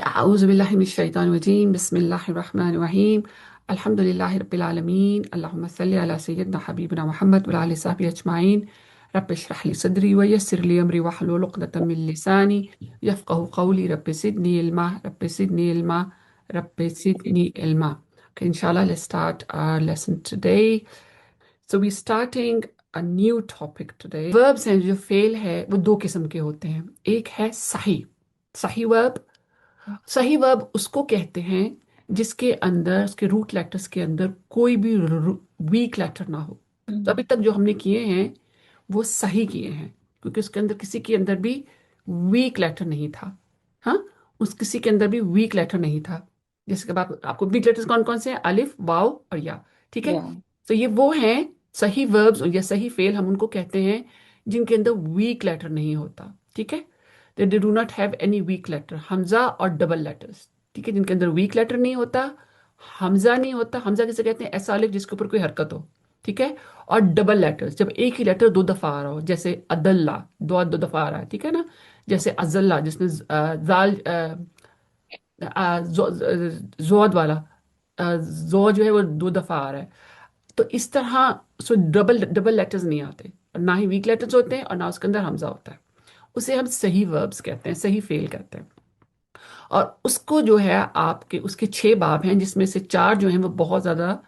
أعوذ بالله من الشيطان الرجيم بسم الله الرحمن الرحيم الحمد لله رب العالمين اللهم صل على سيدنا حبيبنا محمد وعلى آله وصحبه أجمعين رب اشرح لي صدري ويسر لي أمري واحلل عقدة من لساني يفقه قولي رب زدني علما رب زدني علما رب زدني علما. Okay, inshallah, let's start our lesson today. So we're starting a new topic today. Verbs हैं जो फेल है वो दो किस्म के होते हैं. एक है सही सही वर्ब. सही वर्ब उसको कहते हैं जिसके अंदर उसके रूट लेटर्स के अंदर कोई भी वीक लेटर ना हो. तो अभी तक जो हमने किए हैं वो सही किए हैं क्योंकि उसके अंदर किसी के अंदर भी वीक लेटर नहीं था. हाँ, उस किसी के अंदर भी वीक लेटर नहीं था. जैसे कि आपको वीक लेटर्स कौन कौन से हैं? अलिफ, वाव और या. ठीक है. या तो ये वो हैं सही वर्ब्स या सही फेल हम उनको कहते हैं जिनके अंदर वीक लेटर नहीं होता. ठीक है. They do not have any weak letter. हमजा और डबल लेटर्स. ठीक है, जिनके अंदर वीक लेटर नहीं होता. हमजा नहीं होता. हमजा किसे कहते हैं? ऐसा अलिफ जिसके ऊपर कोई हरकत हो. ठीक है. और डबल लेटर्स जब एक ही लेटर दो दफा आ रहा हो, जैसे अदल्ला दो दफा आ रहा है. ठीक है ना. जैसे अजल्ला जिसमें जाल जोद वाला जो जो है वो दो दफा आ रहा है. तो इस तरह सो डबल डबल लेटर्स नहीं आते और ना ही वीक लेटर्स होते हैं और ना उसके अंदर हमजा होता है. उसे हम सही वर्ब्स कहते हैं, सही फेल कहते हैं. और उसको जो है आपके उसके छह बाब हैं जिसमें से चार जो हैं वो बहुत ज़्यादा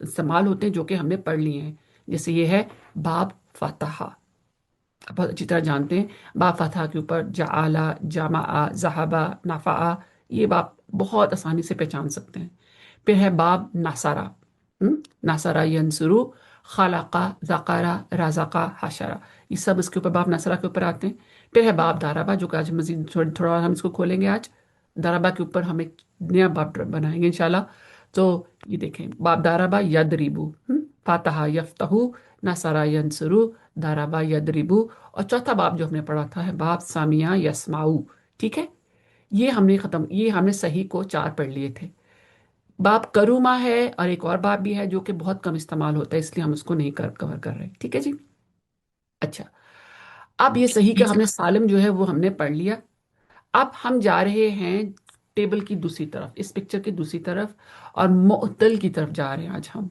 इस्तेमाल होते हैं जो कि हमने पढ़ लिए हैं. जैसे ये है बाब फतहा. आप बहुत अच्छी तरह जानते हैं बाब फतहा के ऊपर जाला, जमा, जहाबा, नफ़ा. ये बाब बहुत आसानी से पहचान सकते हैं. फिर है बाब नासारा. नासारा यंसुरु, खलाका, ज़कारा, रज़ाका, हशरा. ये सब इसके ऊपर बाब नासरा के ऊपर आते हैं. फिर है बाब दाराबा जो कि आज मजीद थोड़ा और हम इसको खोलेंगे आज. दाराबा के ऊपर हम एक नया बाब बनाएंगे इंशाल्लाह. तो ये देखें बाब दाराबा यदरिबू, फातहा यफ्तहू, नासरा यंसुरु, दाराबा यदरिबू. और चौथा बाब जो हमने पढ़ा था है बाब सामिया यस्माऊ. ठीक है. ये हमने सही को चार पढ़ लिए थे. बाप करूमा है और एक और बाप भी है जो कि बहुत कम इस्तेमाल होता है इसलिए हम उसको नहीं कवर कर रहे. ठीक है जी. अच्छा, अब ये सही का हमने सालिम जो है वो हमने पढ़ लिया. अब हम जा रहे हैं टेबल की दूसरी तरफ, इस पिक्चर की दूसरी तरफ, और मुअत्तल की तरफ जा रहे हैं आज हम.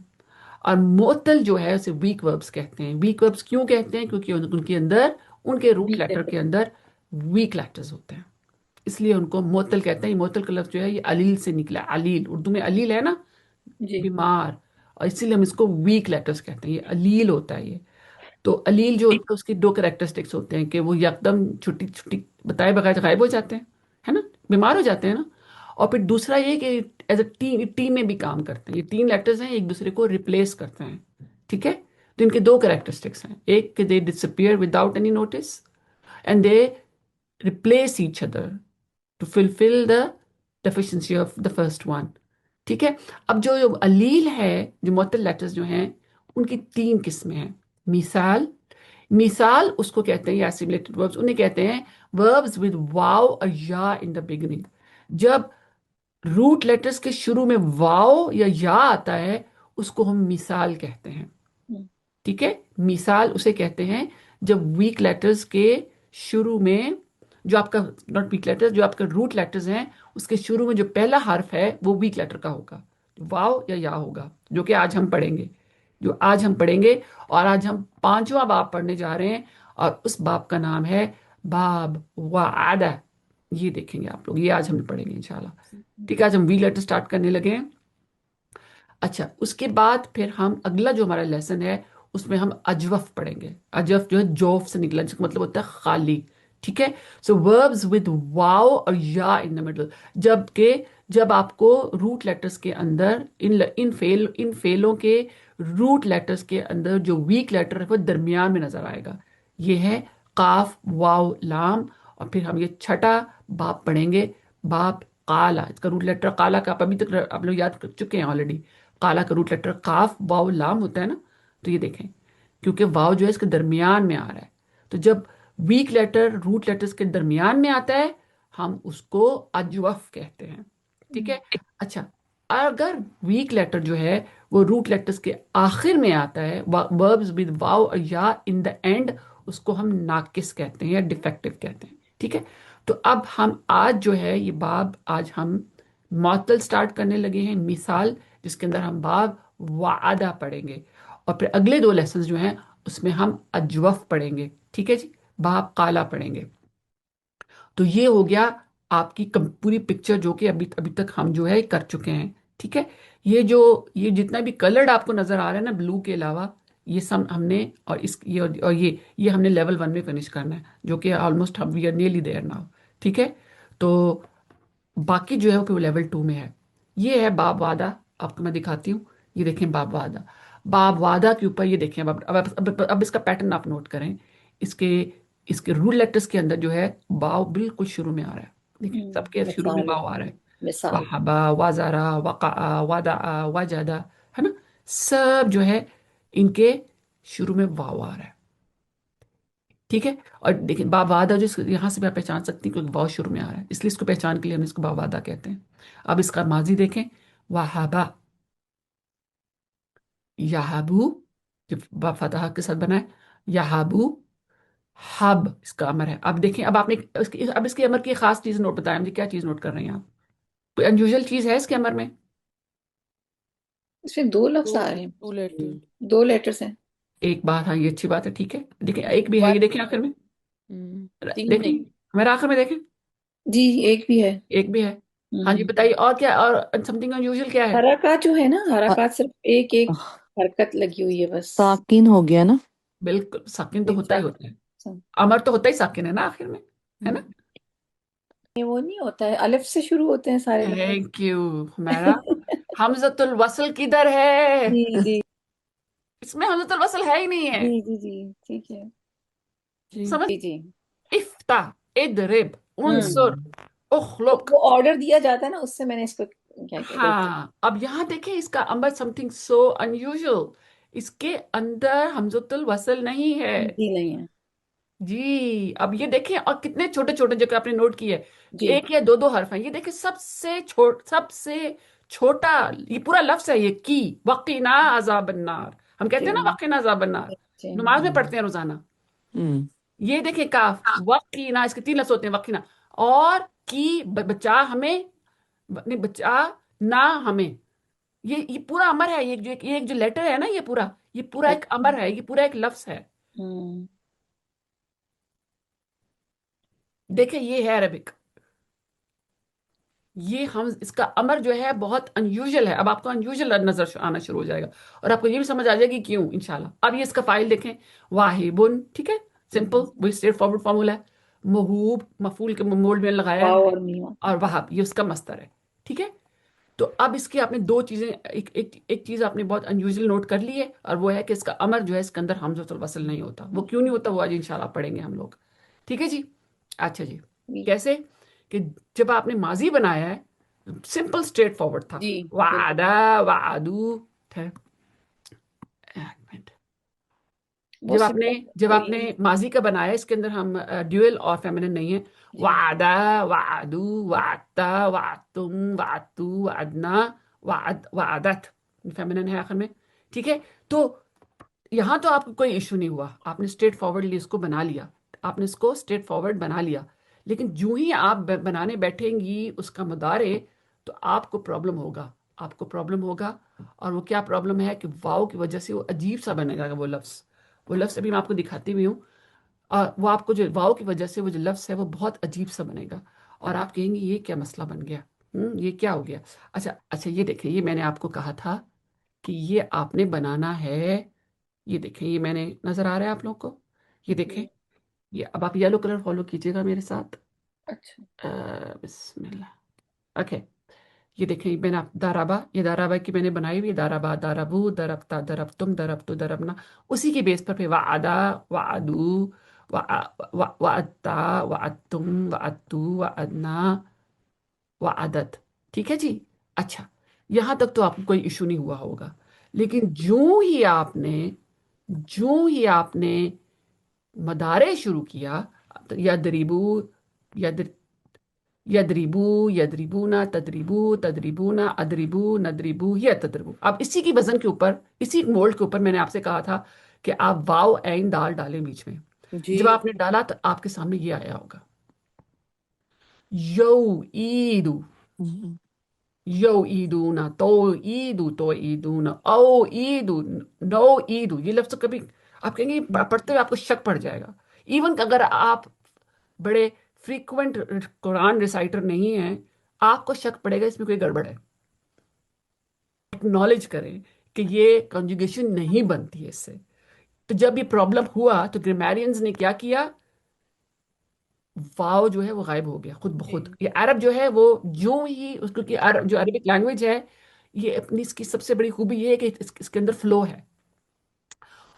और मुअत्तल जो है उसे वीक वर्ब्स कहते हैं. वीक वर्ब्स क्यों कहते हैं? क्योंकि उनके अंदर उनके रूट वीक लेटर लेटर। के अंदर वीक लेटर्स होते हैं. इसलिए उनको मुअत्तल कहते हैं. ये मुअत्तल का लफ्ज जो है ये अलील से निकला है. अलील उर्दू में अलील है ना, जी। बीमार. और इसीलिए हम इसको वीक लेटर्स कहते हैं. ये अलील होता है ये. तो अलील जो होता है उसके दो कैरेक्टरिस्टिक्स होते हैं कि वो यकदम छुट्टी छुट्टी बताए बगैर गायब हो जाते हैं, है ना, बीमार हो जाते हैं ना. और फिर दूसरा ये कि एज अ टीम टीम में भी काम करते हैं. ये तीन लेटर्स हैं, एक दूसरे को रिप्लेस करते हैं. ठीक है. तो इनके दो कैरेक्टरिस्टिक्स हैं. एक कि they disappear without any notice and they replace each other to fulfill the deficiency of the first one. ठीक है. अब जो अलील है, जो मुअत्तल लेटर्स जो हैं उनकी तीन किस्में हैं. मिसाल. मिसाल उसको कहते हैं, या सिमुलेटेड वर्ब्स उन्हें कहते हैं वर्ब्स विद वाव और या इन द बिगिनिंग. जब रूट लेटर्स के शुरू में वाव या या आता है उसको हम मिसाल कहते हैं. ठीक है. मिसाल उसे कहते हैं जब वीक लेटर्स के शुरू में जो आपका नॉट वीक लेटर्स, जो आपका रूट लेटर्स हैं उसके शुरू में जो पहला हर्फ है वो वीक लेटर का होगा, वाव या होगा, जो कि आज हम पढ़ेंगे. जो आज हम पढ़ेंगे. और आज हम पांचवा बाब पढ़ने जा रहे हैं और उस बाब का नाम है बाब वादा. ये देखेंगे आप लोग, ये आज हम पढ़ेंगे इंशाल्लाह. ठीक है. आज हम वी लेटर स्टार्ट करने लगे हैं. अच्छा, उसके बाद फिर हम अगला जो हमारा लेसन है उसमें हम अजवफ पढ़ेंगे. अजवफ जो है जोफ से निकला जिसका मतलब होता है खाली. ठीक है. सो वर्ब्स विद वाव और या इन द मिडल. जबकि जब आपको रूट लेटर्स के अंदर इन फेलों के रूट लेटर्स के अंदर जो वीक लेटर है वो दरमियान में नजर आएगा. ये है काफ, वाव, लाम. और फिर हम ये छठा बाप पढ़ेंगे, बाप काला. इसका रूट लेटर काला का आप अभी तक आप लोग याद कर चुके हैं ऑलरेडी. काला का रूट लेटर काफ, वाव, लाम होता है ना. तो ये देखें क्योंकि वाव जो है इसके दरमियान में आ रहा है. तो जब वीक लेटर रूट लेटर्स के दरमियान में आता है हम उसको अजवफ कहते हैं. ठीक है. अच्छा, अगर वीक लेटर जो है वो रूट लेटर्स के आखिर में आता है, वर्ब्स विद वाव और या इन द एंड, उसको हम नाकिस कहते हैं या डिफेक्टिव कहते हैं. ठीक है. تو اب ہم آج جو ہے یہ باب آج ہم معطل سٹارٹ کرنے لگے ہیں، مثال، جس کے اندر ہم باب وعدہ پڑھیں گے، اور پھر اگلے دو لیسنز جو ہیں اس میں ہم اجوف پڑھیں گے، ٹھیک ہے جی، باب قالا پڑھیں گے۔ تو یہ ہو گیا آپ کی پوری پکچر جو کہ ابھی ابھی تک ہم جو ہے کر چکے ہیں، ٹھیک ہے۔ یہ جو یہ جتنا بھی کلرڈ آپ کو نظر آ رہا ہے نا بلو کے علاوہ، یہ سب ہم نے، اور اس اور یہ ہم نے لیول 1 میں فنش کرنا ہے، جو کہ آلموسٹ ہم we are nearly there now, ٹھیک ہے۔ تو باقی جو ہے وہ لیول 2 میں ہے۔ یہ ہے باب وعدہ، آپ کو میں دکھاتی ہوں، یہ دیکھیں باب وعدہ۔ باب وعدہ کے اوپر یہ دیکھیں، اب اس کا پیٹرن آپ نوٹ کریں، اس کے اس کے رول لیٹرز کے اندر جو ہے باؤ بالکل شروع میں آ رہا ہے، دیکھیں سب کے شروع میں مثال باؤ آ رہا ہے، مثال وہبا، وزارا، وقع، ودع، وجدہ، ہے نا، سب جو ہے ان کے شروع میں واو آ رہا ہے، ٹھیک ہے۔ اور دیکھیں باب وعدہ جو یہاں سے بھی آپ پہچان سکتی ہیں کیونکہ واو شروع میں آ رہا ہے، اس لیے اس کو پہچان کے لیے ہم اس کو باب وعدہ کہتے ہیں۔ اب اس کا ماضی دیکھیں، وہبا، یہابو، جو با فتح کے ساتھ بنا ہے، یہابو، ہب اس کا امر ہے۔ اب دیکھیں، اب آپ نے اب اس کے امر کی ایک خاص چیز نوٹ بتایا مجھے، کیا چیز نوٹ کر رہے ہیں آپ؟ کوئی انیوژل چیز ہے اس کے امر میں؟ اس میں دو لفظ ٹو آ رہے ہیں، ٹو لیٹر دو لیٹرز ہیں۔ ایک بات، ہاں یہ اچھی بات ہے، ٹھیک ہے، دیکھیں ایک بھی ہے، یہ دیکھیں آخر میں، تین دیکھیں نہیں، میرا آخر میں دیکھیں، جی ایک بھی ہے۔ ایک بھی ہے۔ ہاں جی ہوں بتائیے، اور کیا، اور سم تھنگ انیوژل کیا ہے؟ حرکات جو ہے نا، حرکات صرف ایک ایک حرکت لگی ہوئی ہے بس۔ ساکن ہو گیا نا؟ بالکل، ساکن تو ایک ہوتا ہی ساتھ ہوتا ہے، امر تو ہوتا ہی ساکن ہے نا آخر میں، ہے نا۔ یہ وہ نہیں ہوتا ہے، الف سے شروع ہوتے ہیں سارے لفظ۔ Thank you ہمیرا۔ حمزۃ الوصل کدھر ہے؟ جی جی اس میں حمزۃ الوصل ہے ہی نہیں ہے، جی جی جی ٹھیک ہے، سمجھ، جی جی۔ افتح، اضرب، انصر، ہوں اخلق۔ وہ آرڈر دیا جاتا ہے نا، اس سے میں نے اس کو کیا کیا روکا۔ ہاں اب یہاں دیکھیں اس کا امر سم تھنگ سو انیوژل، اس کے اندر حمزۃ الوصل نہیں ہے، جی نہیں ہے، جی۔ اب یہ دیکھیں، اور کتنے چھوٹے چھوٹے جو کہ آپ نے نوٹ کیے، جی ایک یا دو حرف ہیں، یہ دیکھیں سب سے چھوٹا یہ پورا لفظ ہے، یہ کی، وقنا عذاب النار، ہم کہتے جی ہیں نا وقنا عذاب النار، جی نماز میں پڑھتے ہیں روزانہ۔ یہ دیکھیں کاف، وقینا، اس کے تین لفظ ہوتے ہیں، وقینا، اور کی، بچا ہمیں، نہیں بچا نہ ہمیں، یہ پورا امر ہے، یہ ایک جو لیٹر ہے نا، یہ پورا ایک اچھا امر ہے، یہ پورا ایک لفظ ہے، ہوں دیکھیں یہ ہے عربک، یہ ہم اس کا امر جو ہے بہت انیوژل ہے۔ اب آپ کو انیوژل نظر آنا شروع ہو جائے گا، اور آپ کو یہ بھی سمجھ آ جائے گی کیوں انشاءاللہ۔ اب یہ اس کا فائل دیکھیں، واہبن، ٹھیک ہے، سمپل وہی اسٹریٹ فارورڈ فارمولا ہے، محوب مفعول کے مول میں لگایا واو ہے، اور میوا۔ اور وہب یہ اس کا مصدر ہے، ٹھیک ہے۔ تو اب اس کی آپ نے دو چیزیں، ایک چیز آپ نے بہت انیوژل نوٹ کر لی ہے، اور وہ ہے کہ اس کا امر جو ہے اس کے اندر حمزۃ الوصل نہیں ہوتا۔ وہ کیوں نہیں ہوتا، وہ آج انشاءاللہ پڑھیں گے ہم لوگ، ٹھیک ہے جی۔ اچھا جی، کیسے کہ جب آپ نے ماضی بنایا ہے، سمپل اسٹریٹ فارورڈ تھا، جی بالکل، وعدہ، وعدو تھے، ایک منٹ، وہ سمپل جب آپ وہی نے ہے۔ ماضی کا بنایا، اس کے اندر ہم ڈیول اور فیمنن نہیں ہے، جی وعدہ، وعدو، وعدتا، وعدتم، وعدتو، وعدنا، وعدت، فیمنن ہے آخر میں، ٹھیک ہے۔ تو یہاں تو آپ کو کوئی ایشو نہیں ہوا، آپ نے اسٹریٹ فارورڈلی اس کو بنا لیا، آپ نے اس کو اسٹریٹ فارورڈ بنا لیا، لیکن جو ہی آپ بنانے بیٹھیں گی اس کا مضارع، تو آپ کو پرابلم ہوگا، آپ کو پرابلم ہوگا، اور وہ کیا پرابلم ہے کہ واو کی وجہ سے وہ عجیب سا بنے گا، وہ لفظ ابھی میں آپ کو دکھاتی بھی ہوں، اور وہ آپ کو جو واو کی وجہ سے وہ جو لفظ ہے وہ بہت عجیب سا بنے گا، اور آپ کہیں گے یہ کیا مسئلہ بن گیا، یہ کیا ہو گیا۔ اچھا اچھا، یہ دیکھیں، یہ میں نے آپ کو کہا تھا کہ یہ آپ نے بنانا ہے، یہ دیکھیں، یہ میں نے نظر آ رہا ہے آپ لوگ کو، یہ دیکھیں، یہ اب آپ یلو کلر فالو کیجیے گا میرے ساتھ، اچھا بسم اللہ، اوکے۔ یہ دیکھیں، میں نے دارابا، یہ دارابا کی میں نے بنائی ہوئی، دارابا، دارابو، دربتا، دربتم، دربتو، دربنا، اسی کے بیس پر پھر وعدہ، وعدو، وعدتا، وعدتم، وعدتو، وعدنا، وعدت، ٹھیک ہے جی۔ اچھا، یہاں تک تو آپ کو کوئی ایشو نہیں ہوا ہوگا، لیکن جو ہی آپ نے مدارے شروع کیا، یدریبو، ید یدریبو، یدریبونا، تدریبو، تدریبونا، ادریبو، ندریبو، یا تدریبو۔ اب اسی کی وزن کے اوپر، اسی مولڈ کے اوپر میں نے آپ سے کہا تھا کہ آپ واو عین دال ڈالیں بیچ میں، جی جب آپ نے ڈالا تو آپ کے سامنے یہ آیا ہوگا، يوئيد يوئيدون توئيد توئيدون أوئيد نوئيد. ये लफ्ज तो कभी आप कहेंगे पढ़ते हुए आपको शक पड़ जाएगा। इवन अगर आप बड़े फ्रीक्वेंट कुरान रिसाइटर नहीं हैं, आपको शक पड़ेगा इसमें कोई गड़बड़ है। एक्नॉलेज करें कि ये कंजुगेशन नहीं बनती है इससे। तो जब ये प्रॉब्लम हुआ तो ग्रामेरियंस ने क्या किया, वाव जो है वो गायब हो गया खुद ब खुद। ये अरब जो है वो जो ही उसको, कि अरब जो अरबिक लैंग्वेज है, ये अपनी इसकी सबसे बड़ी खूबी ये है कि इसके अंदर फ्लो है।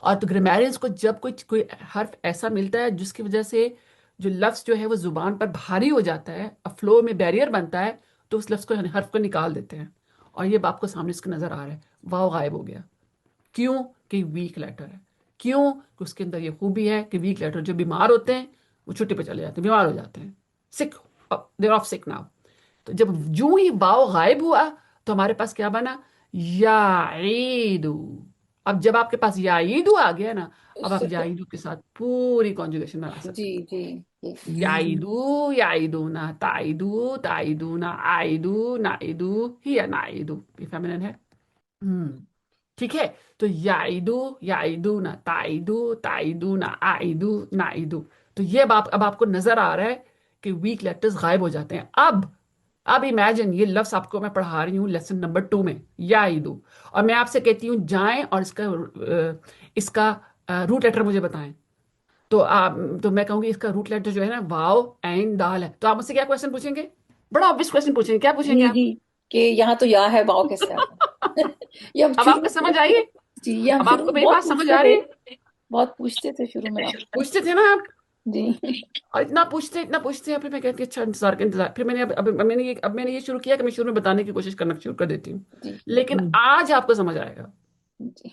और तो ग्रामेरियंस को जब कोई कोई हर्फ ऐसा मिलता है जिसकी वजह से जो लफ्ज जो है वो जुबान पर भारी हो जाता है, और फ्लो में बैरियर बनता है, तो उस लफ्ज को, हर्फ को निकाल देते हैं। और ये आपको सामने इसका नजर आ रहा है, वाव गायब हो गया। क्यों? कि वीक लेटर है। क्यों? कि उसके अंदर ये खूबी है कि वीक लेटर जो बीमार होते हैं वो छुट्टी पे चले जाते हैं, बीमार हो जाते हैं, सिक, देर ऑफ सिक नाउ। तो जब जूं ही वाव गायब हुआ तो हमारे पास क्या बना, याईदु। अब जब आपके पास याईदु आ गया ना, अब आप उससे फिर याईदु के साथ पूरी कॉन्जुगेशन बना जी सकते जी जी। हो। याईदु याईदुना ताईदु ताईदुना आईदु नाईदु, ही नाईदु, ये फेमिनिन है। हम्म, ठीक है। तो याइदू ना ताइदू ना आइदू नाइदू। तो ये अब आपको नजर आ रहा है कि वीक लेटर्स गायब हो जाते हैं। अब इमेजिन ये लफ्ज आपको मैं पढ़ा रही हूँ लेसन नंबर 2 में, याइदू, और मैं आपसे कहती हूँ जाएं और इसका रूट लेटर मुझे बताएं। तो तो मैं कहूंगी इसका रूट लेटर जो है ना, वाव एंड दाल है। तो आप मुझसे क्या क्वेश्चन पूछेंगे? बड़ा ऑब्वियस क्वेश्चन पूछेंगे, क्या पूछेंगे जी आप? जी, कि यहाँ तो या है, वाव कैसे आ गया? ये हम अब शुरू आपको में समझ आई है? जी, ये हम अब शुरू आपको में मेरी बहुत बात समझ पूछते आ रही थे, है? बहुत पूछते थे शुरू में आप। पूछते थे ना आप, जी और इतना पूछते हैं, फिर मैं कहती अच्छा इंतजार का इंतजार। फिर मैंने ये शुरू किया कि मैं शुरू में बताने की कोशिश करना शुरू कर देती हूँ। जी लेकिन आज आपको समझ आएगा, जी।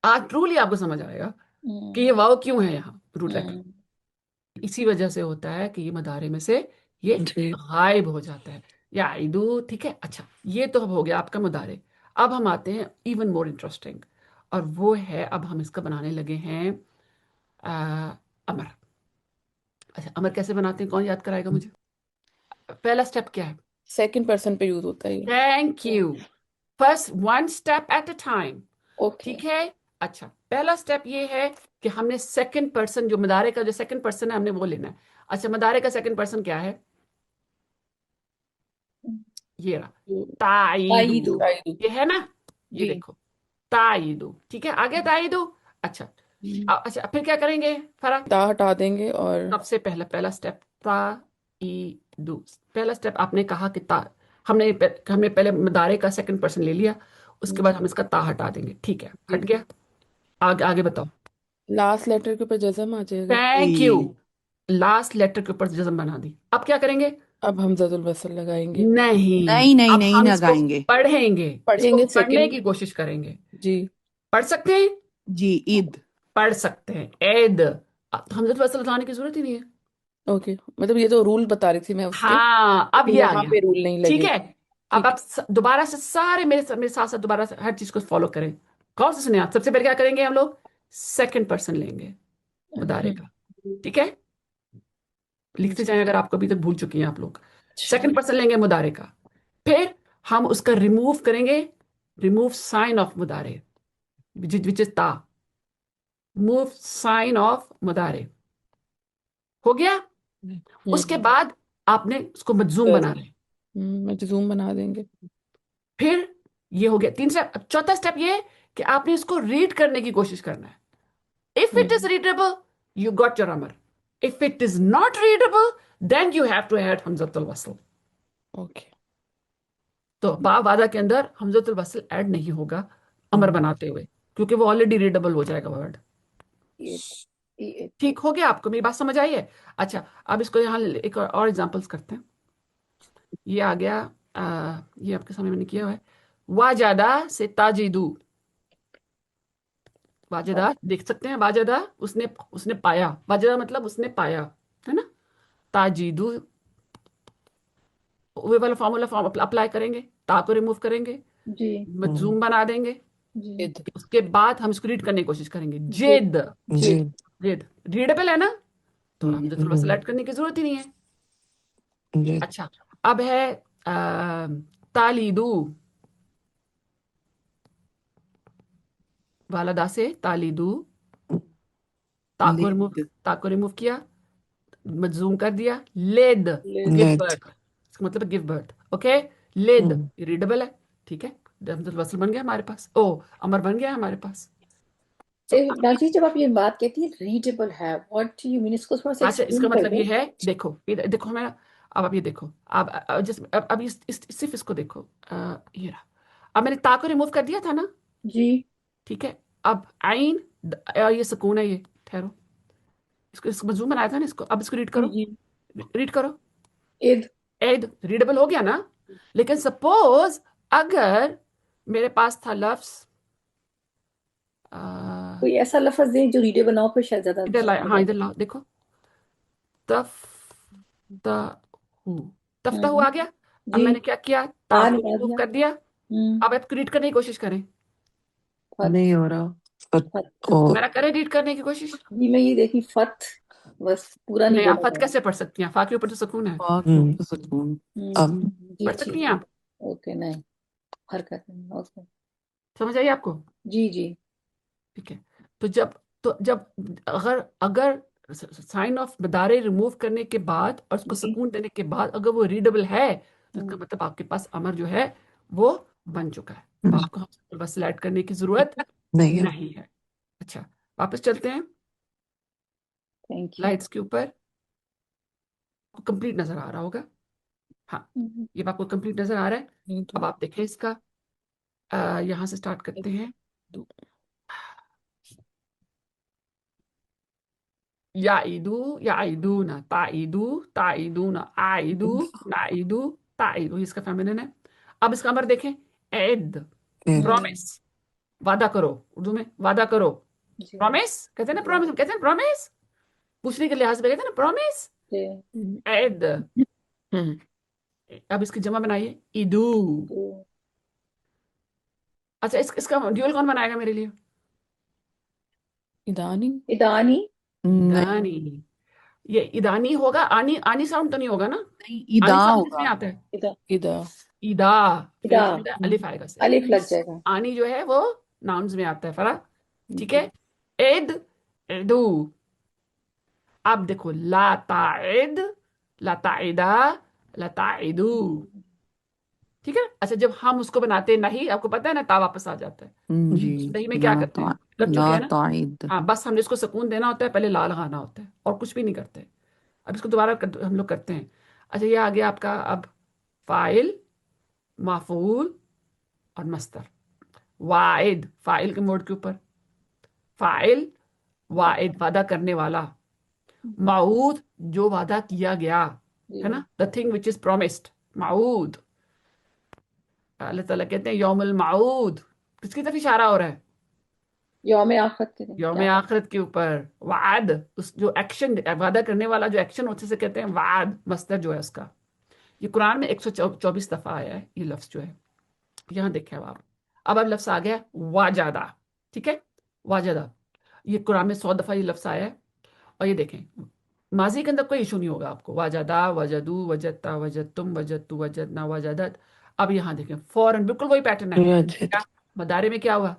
आज ट्रूली आपको समझ आएगा कि ये हम्म वाव क्यों है यहाँ रूट लेटर। हम्म इसी वजह से होता है कि ये मदारे में से ये गायब हो जाता है। या ईदू, ठीक है। अच्छा, ये तो अब हो गया आपका मुदारे। अब हम आते हैं इवन मोर इंटरेस्टिंग, और वो है, अब हम इसका बनाने लगे हैं अमर। अच्छा, अमर कैसे बनाते हैं, कौन याद कराएगा मुझे? पहला स्टेप क्या है? सेकंड पर्सन पे यूज होता है ये। Thank you. First one step at a time, okay. ठीक है। अच्छा, पहला स्टेप ये है कि हमने सेकंड पर्सन, जो मदारे का जो सेकंड पर्सन है, हमने वो लेना है। अच्छा, मदारे का सेकंड पर्सन क्या है? ये रहा, ताइदू। ताईदु। ताइदू। ये है ना, ये जी। देखो, ताइदू, ठीक है, आ गया ताइदू। अच्छा, अच्छा फिर क्या करेंगे फरा? ता हटा देंगे और सबसे पहला पहला स्टेप, ताइदू। पहला स्टेप आपने कहा कि ता, हमने पहले मदारे का सेकंड पर्सन ले लिया, उसके बाद जी हम इसका ता हटा देंगे, ठीक है, जी हट गया। आगे आगे बताओ। लास्ट लेटर के ऊपर जज़म आ जाएगा। Thank you. लास्ट लेटर के ऊपर जज्म बना दी। अब क्या करेंगे? अब हमज़तुल वसल लगाएंगे। नहीं, नहीं नहीं अब नहीं हम इसको लगाएंगे। पढ़ेंगे, इसको पढ़ेंगे पढ़ने सेकंड। की कोशिश करेंगे। जी। पढ़ सकते हैं? जी, ईद। पढ़ सकते हैं, एद। अब तो हमजद वसल लगाने की जरूरत ही नहीं है। ओके, मतलब ये तो रूल बता रही थी मैं उसके, हाँ, अब लेकिन ये आ यहाँ गया, पे रूल नहीं ठीक है। लगेगा। अब ठीक आप दोबारा से सारे मेरे साथ साथ दोबारा से हर चीज को फॉलो करें। कौन से सुने आप? सबसे पहले क्या करेंगे हम लोग? सेकंड पर्सन लेंगे अच्छा मुदारे का, ठीक है। है लिखते जी। जाएं अगर आपको अभी तक भूल चुकी हैं आप लोग। अच्छा। सेकंड पर्सन लेंगे मुदारे का, फिर हम उसका रिमूव करेंगे, रिमूव साइन ऑफ मुदारे, विच इज ता, मूव साइन ऑफ मुदारे, हो गया। उसके हम्म। बाद आपने उसको मजजूम बना रहे हैं। मजलूम बना देंगे। फिर ये हो गया तीन स्टेप। अब चौथा स्टेप ये है कि आपने इसको रीड करने की कोशिश करना है। If it is hmm. Readable, you got your अमर। If it is not readable, then you have to add हमजतुल वसल। ओके। तो बा वादा के अंदर हमजतुल वसल ऐड नहीं होगा अमर बनाते हुए, क्योंकि वो ऑलरेडी रीडेबल हो जाएगा वर्ड। ये ये ठीक हो गया? आपको मेरी बात समझ आई है? अच्छा, अब इसको यहाँ एक और एग्जांपल्स करते हैं। ये आ गया, ये आपके सामने मैंने किया हुआ है। वाजादा से ताजिदू। वाजदा देख सकते हैं, वाजदा उसने उसने पाया, वाजदा मतलब उसने पाया, है ना। ताजिदू, वो वाला फॉर्मूला फॉर्म अप्लाई करेंगे, ता को रिमूव करेंगे, जी मजूम बना देंगे। जी इद। उसके बाद हम इसको रीड करने की कोशिश करेंगे, जी जिद। जी जिद रीडेबल है ना, तो हम तो थोड़ा सेलेक्ट करने की जरूरत ही नहीं है। جی اچھا اب ہے تالیدو، والدہ سے تالیدو، تا کو ریموو، لید تا کو ریموو کیا، مجزوم کر دیا، لید لے گیو لیت برتھ، اس کا مطلب گیو برتھ. اوکے لید یہ ریڈیبل ہے. ٹھیک ہے حمزہ الوصل بن گیا ہمارے پاس، او امر بن گیا ہمارے پاس. So, ناجی جب آپ یہ بات کہتی ہیں ریڈیبل ہے واٹ یو مین اس کو تھوڑا سا اچھا اس کا ایکسپلین کر مطلب دیں. یہ ہے، دیکھو دیکھو ہمیں اب آپ یہ دیکھو، اب صرف اس کو دیکھو، یہ رہا. اب میں نے تا کو ریموو کر دیا تھا نا. جی ٹھیک ہے اب عین یہ سکون ہے، یہ ٹھہرو، اس کو مجزوم بنایا تھا نا، اس کو اب اس کو ریڈ جی کرو، جی ریڈ کرو. اید عید ریڈیبل ہو گیا نا. لیکن سپوز اگر میرے پاس تھا لفظ کوئی ایسا لفظ دیں جو ریڈیبل نہ ہو پھر شاید زیادہ ادھر لائے، سمجھ ہاں آ ادھر جائے. لاؤ دیکھو، تفتہو، تفتہو ہوں آ گیا. اب جی میں نے کیا کیا، تا کو لگا ریموو دیا. کر دیا. ہوں اب آپ ریڈ کرنے کی کوشش کریں، فت نہیں ہو رہا فت میرا کریں ریڈ کرنے کی کوشش. جی میں یہ دیکھی فت بس پورا نہیں نہیں آپ بولا فت گیا. کیسے پڑھ سکتی ہیں، فا کے اوپر تو سکون ہے. سکون ہوں اب جی پڑھ ٹھیک سکتی ہیں ہے. آپ، اوکے نہیں حرکت نہیں اوکے. سمجھ آئی آپ کو. جی جی ٹھیک ہے تو جب اگر اگر سائن آف مدارے ریموو کرنے کے بعد اور اس کو جی سکون دینے کے بعد اگر وہ ریڈیبل ہے تو اس کا ہوں مطلب آپ کے پاس امر جو ہے وہ بن چکا ہے. اب آپ کو بس سلیکٹ کرنے کی ضرورت نہیں ہے نہیں ہے. اچھا واپس چلتے ہیں تھینک یو. لائٹس کے اوپر. کمپلیٹ نظر آ رہا ہوگا، ہاں یہ آپ کو کمپلیٹ نظر آ رہا ہے. نہیں تو اب آپ دیکھیں اس کا یہاں سے سٹارٹ کرتے ہیں. دو- یعیدو یعیدون، تعیدو تعیدون، عائدو نعیدو تعیدو، یہ اس کا فیمنن ہے. اب اس کا امر دیکھیں، عید پرومس، وعدہ کرو، اردو میں وعدہ کرو. جی پرومس کہتے ہیں نا، پرومس کہتے ہیں پرومس، پوچھنے کے لحاظ سے کہتے ہیں نا پرومس. جی عید، ہم، اب اس کی جمع بنائیے ایدو. اچھا اس کا ڈیول کون بنائے گا میرے لیے؟ ادانی ادانی نہیں ادانی. یہ ادانی ہوگا، آنی آنی ساؤنڈ تو نہیں ہوگا نا، ادا آنی ساؤنڈ کس ہوگا میں آتا ہے؟ ادا ادا ادا، ادا فعل ہے، الف آئے گا سے. الف لگ جائے گا. آنی جو ہے وہ ناؤنز میں آتا ہے فرا. ٹھیک ہے عید عدو. اب دیکھو لا تعد، لا تعدا، لا تعدو. ٹھیک ہے. اچھا جب ہم اس کو بناتے ہیں نہیں، آپ کو پتا ہے نا تا واپس آ جاتا ہے. جی نہیں میں کیا لا کرتے ہیں، کر لا چکے ہیں نا. تعید ہاں بس ہم نے اس کو سکون دینا ہوتا ہے، پہلے لا لگانا ہوتا ہے اور کچھ بھی نہیں کرتے. اب اس کو دوبارہ ہم لوگ کرتے ہیں. اچھا یہ آ گیا آپ کا اب فاعل، مفعول اور مصدر. واعد فاعل کے موڈ کے اوپر، فاعل واعد وعدہ کرنے والا، موعود جو وعدہ کیا گیا جی ہے نا، the thing which is promised. موعود، اللہ تعالیٰ کہتے ہیں یوم الموعود، کس کی طرف اشارہ ہو رہا ہے؟ یوم آخرت کے دن یوم کیا آخرت کے اوپر. وعد اس جو ایکشن، وعدہ کرنے والا جو ایکشن ہوتے سے کہتے ہیں وعد، مصدر جو ہے اس کا. یہ قرآن میں 124 دفعہ آیا ہے یہ لفظ جو ہے. یہاں دیکھیں اب لفظ آ گیا واجدہ. ٹھیک ہے واجدہ، یہ قرآن میں 100 دفعہ یہ لفظ آیا ہے. اور یہ دیکھیں ماضی کے اندر کوئی ایشو نہیں ہوگا آپ کو، واجدہ وجدو وجدتا وجدتم وجدتو وجدنا وجدت. اب یہاں دیکھیں فوراً بالکل وہی پیٹرن ہے. وجد کیا مدارے میں کیا ہوا،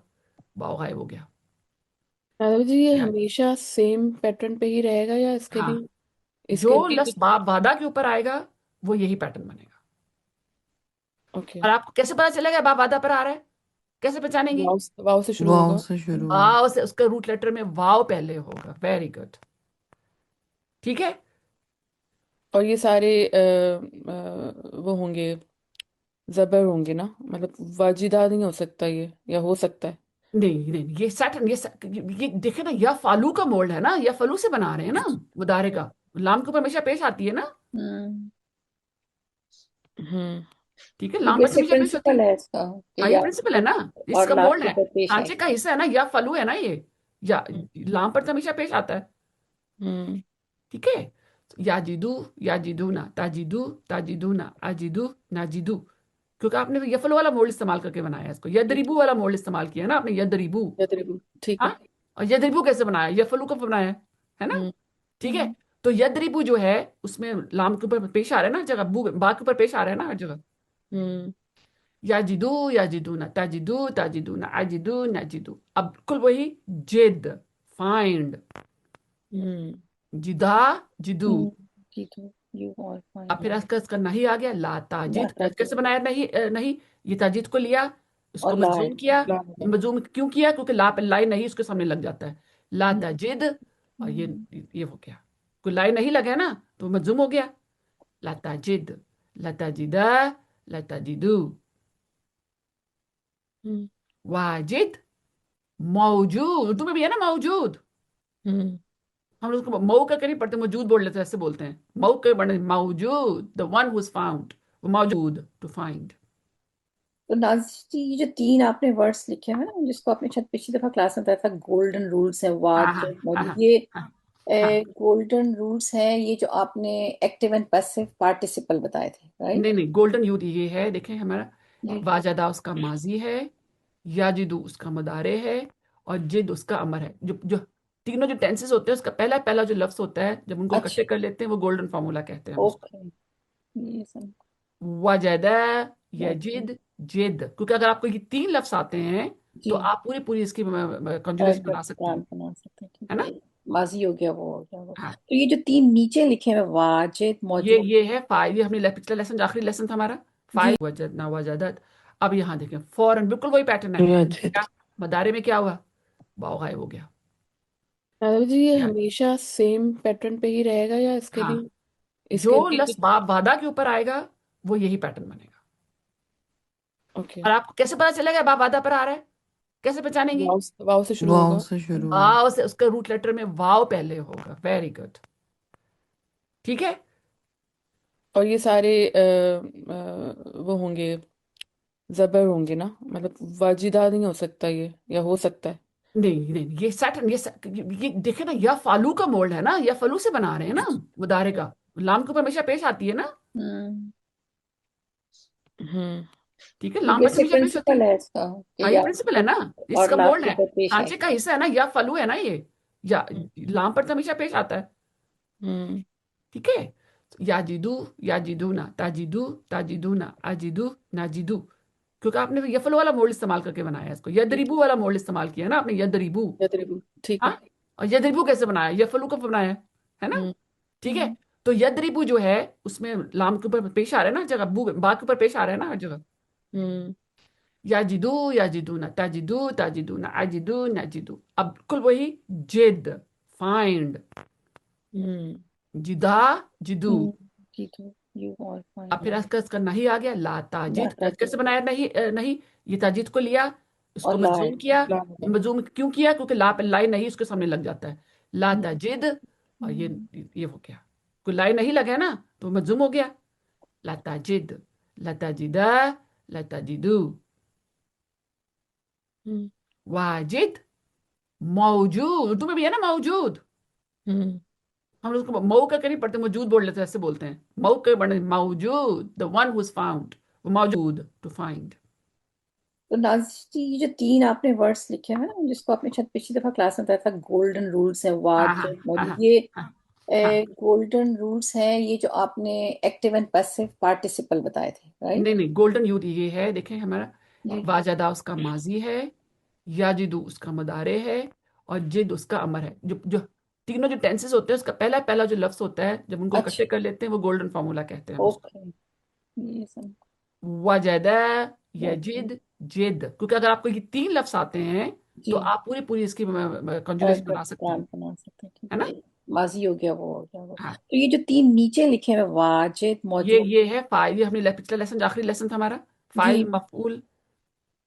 واؤ غائب ہو گیا. مطلب جی یہ کیا؟ ہمیشہ سیم پیٹرن پہ ہی رہے گا یا اس کے ہاں لیے اس جو کے لیے لفظ وعدہ کے اوپر آئے گا وہ یہی پیٹرن بنے گا. اوکے اور آپ کو کیسے پتا چلے گا باپ وعدہ پر آ رہا ہے، کیسے پہچانیں گی؟ واؤ سے شروع واؤ ہوگا. سے شروع واؤ سے، اس کا روٹ لیٹر میں واؤ پہلے ہوگا. Very good. ٹھیک ہے. اور یہ سارے وہ ہوں گے زبر ہوں گے نا، مطلب واجدہ نہیں ہو سکتا یہ، یا ہو سکتا ہے؟ نہیں نہیں یہ سیٹن، یہ دیکھیں نا، یا فالو کا مولڈ ہے نا، یا فلو سے بنا رہے ہیں نا مدارے کا. لام کے اوپر ہمیشہ پیش آتی ہے نا. ہوں ٹھیک ہے یہ لام پر تو بیسک ہمیشہ پیش ہوتی ہے. پرنسپل ہے اس کا کہ ہاں یہ یا پرنسپل ہے نا، اس اور کا لاسٹ مولڈ کے ہے، اوپر پیش آئے سانچے کا حصہ ہے نا، یا فلو ہے نا یہ، یا لام پر تو ہمیشہ پیش آتا ہے. ہوں ٹھیک ہے. یا جدو یا جدونا، تاجدو تاجدونا، اجدو ناجدو. کیونکہ آپ نے یفل والا مولڈ استعمال کر کے بنایا ہے اس کو. یدریبو والا مولڈ استعمال کیا ہے نا آپ نے، یدریبو. ٹھیک ہے. ہاں اور یدریبو کیسے بنایا، یفلو کو بنایا ہے نا. ہوں ٹھیک ہے. تو یدریبو جو ہے اس میں لام کے اوپر پیش آ رہا ہے نا جگہ، با کے اوپر پیش آ رہا ہے نا ہر جگہ. ہوں یاجدو یاجدونا تاجدو تاجدونا اجدو نجدو. اب بالکل وہی. جد، فائنڈ. ہوں جدا، جدو. ٹھیک ہے. You all اب find پھر out. اس کا نہیں آ گیا لا تاجد. لا کیسے بنایا نہیں؟ نہیں، یہ تاجد کو لیا، اس اور کو لا ہے. مجزوم کیا. لا مجزوم کیوں کیا؟ کیونکہ لا پہ لائی نہیں اس کے سامنے لگ جاتا ہے. لا تاجد. اور یہ ہو گیا، کوئی لائی نہیں لگا نا تو مجزوم ہو گیا. لا تاجد، لا تاجدہ، لا تاجدو. ہوں واجد، موجود. اردو میں بھی ہے نا موجود. ہوں ہم لوگ کو مئو کا نہیں پڑھتے، موجود بول لیتے ہیں، ایسے بولتے ہیں. مئو کے پڑھنے موجود، the one who is found. وہ موجود to find. تو نازش جی، یہ جو تین آپ نے ورڈس لکھے ہیں نا، جس کو آپ نے شاید پچھلی دفعہ کلاس میں بتایا تھا گولڈن رولس ہیں، ہاں ہاں واجب ہاں موجود، یہ ہاں ہاں. گولڈن رولس ہیں، یہ جو آپ نے ایکٹیو اینڈ پیسو پارٹیسپل بتائے تھے، رائٹ؟ نہیں نہیں، گولڈن یوتھ یہ ہے، دیکھیں ہمارا جی. واجدہ اس کا ماضی ہے، یاجدو اس کا مضارع ہے، اور جد اس کا امر ہے. جو تینوں جو ٹینسز ہوتے ہیں اس کا پہلا پہلا جو لفظ ہوتا ہے جب ان کو اچھا، اکٹھے کر لیتے ہیں وہ گولڈن فارمولا کہتے ہیں ہم اس کو. اوکے. یہ سب وجدہ، واجب. یجد، جد. کیونکہ اگر آپ کو یہ تین لفظ آتے ہیں جی، تو آپ پوری پوری اس کی کنجوگیشن بنا سکتے ہیں. بنا سکتے ہیں. ہے ٹھیک نا؟ ہے، ماضی ہو گیا، وہ ہو گیا وہ. ہاں. تو یہ جو تین نیچے لکھے ہیں واجد موجود. یہ ہے فائل. یہ ہم نے پچھلا لیسن جو آخری لیسن تھا ہمارا، جی. فائل وجدنا وجدت. اب یہاں دیکھیں فوراً بالکل وہی پیٹرن ہے. یجد. کیا مدارے میں کیا ہوا؟ واو غائب ہو گیا. مطلب جی یہ یا- ہمیشہ سیم پیٹرن پہ ہی رہے گا یا اس کے ہاں، بھی اس جو کے بھی لفظ باب وعدہ کے اوپر آئے گا وہ یہی پیٹرن بنے گا. اوکے اور آپ کو کیسے پتا چلے گا باب وعدہ پر آ رہا ہے؟ کیسے پہچانیں گی؟ واو سے شروع واو ہوگا. سے شروع ہو. واو سے، اس کا روٹ لیٹر میں واو پہلے ہوگا. Very good. ٹھیک ہے. اور یہ سارے وہ ہوں گے، زبر ہوں گے نا، مطلب واجدہ نہیں ہو سکتا یہ، یا ہو سکتا ہے. نہیں نہیں، یہ سیٹن، یہ دیکھیں نا، یا فالو کا مولڈ ہے نا، یا فلو سے بنا رہے ہیں نا مدارے کا. لام کے اوپر ہمیشہ پیش آتی ہے نا. ہوں ٹھیک ہے، یہ لام پر بیسک ہمیشہ پیش ہوتی ہے. پرنسپل ہے اس کا کہ ہاں، یہ یا پرنسپل ہے نا، اس اور کا لاسٹ مولڈ کے ہے. اوپر پیش آئے سانچے کا حصہ ہے نا، یا فلو ہے نا یہ. یا لام پر تو ہمیشہ پیش آتا ہے. ہوں ٹھیک ہے. یاجدو یاجدونا تاجدو تاجدونا اجدو ناجدو. کیونکہ آپ نے یفل والا مولڈ استعمال کر کے بنایا ہے اس کو. یدریبو والا مولڈ استعمال کیا ہے نا آپ نے، یدریبو. تقریباً ٹھیک ہے. ہاں. اور یدریبو کیسے بنایا؟ یفلو کا بنایا ہے نا. ہوں ٹھیک ہے. تو یدریبو جو ہے اس میں لام کے اوپر پیش آ رہا ہے نا جگہ، با کے اوپر پیش آ رہا ہے نا ہر جگہ. ہوں یاجدو یاجدونا تاجدو تاجدونا اجدو نجدو. اب بالکل وہی. جد، فائنڈ. ہوں جدا، جدو. ٹھیک ہے. You all اب find پھر out. اس کا نہیں آ گیا لا تاجد. لا کیسے بنایا نہیں؟ نہیں، یہ تاجد کو لیا، اس اور کو لا ہے. مجزوم کیا. لا مجزوم کیوں کیا؟ کیونکہ لا پہ لائی نہیں اس کے سامنے لگ جاتا ہے. لا تاجد. اور یہ ہو گیا، کوئی لائی نہیں لگا ہے نا تو مجزوم ہو گیا. لا تاجد، لا تاجدہ، لا تاجدو. ہوں واجد، موجود. اردو میں بھی ہے نا موجود. ہوں ہم لوگ کو مئو کا نہیں پڑھتے، موجود بول لیتے ہیں، ایسے بولتے ہیں. مئو کے پڑھنے موجود، the one who is found. وہ موجود to find. تو نازش جی، یہ جو تین آپ نے ورڈس لکھے ہیں نا، جس کو آپ نے شاید پچھلی دفعہ کلاس میں بتایا تھا گولڈن رولس ہیں، ہاں ہاں واجب ہاں موجود، ہاں یہ ہاں ہاں. گولڈن رولس ہیں، یہ جو آپ نے ایکٹیو اینڈ پیسو پارٹیسپل بتائے تھے، رائٹ؟ نہیں نہیں، گولڈن یوتھ یہ ہے، دیکھیں ہمارا جی. واجدہ اس کا ماضی ہے، یاجدو اس کا مضارع ہے، اور جد اس کا امر ہے. جو تینوں جو ٹینسز ہوتے ہیں اس کا پہلا پہلا جو لفظ ہوتا ہے جب ان کو اچھا، اکٹھے کر لیتے ہیں وہ گولڈن فارمولا کہتے ہیں ہم اس کو. اوکے. یہ سب وجدہ، واجب. یجد، جد. کیونکہ اگر آپ کو یہ تین لفظ آتے ہیں جی، تو آپ پوری پوری اس کی کنجوگیشن بنا سکتے ہیں. بنا سکتے ہیں. ہے ٹھیک نا؟ ہے، ماضی ہو گیا، وہ ہو گیا وہ. ہاں. تو یہ جو تین نیچے لکھے ہیں واجد موجود. یہ ہے فائل. یہ ہم نے پچھلا لیسن جو آخری لیسن تھا ہمارا، جی، فائل، مفعول،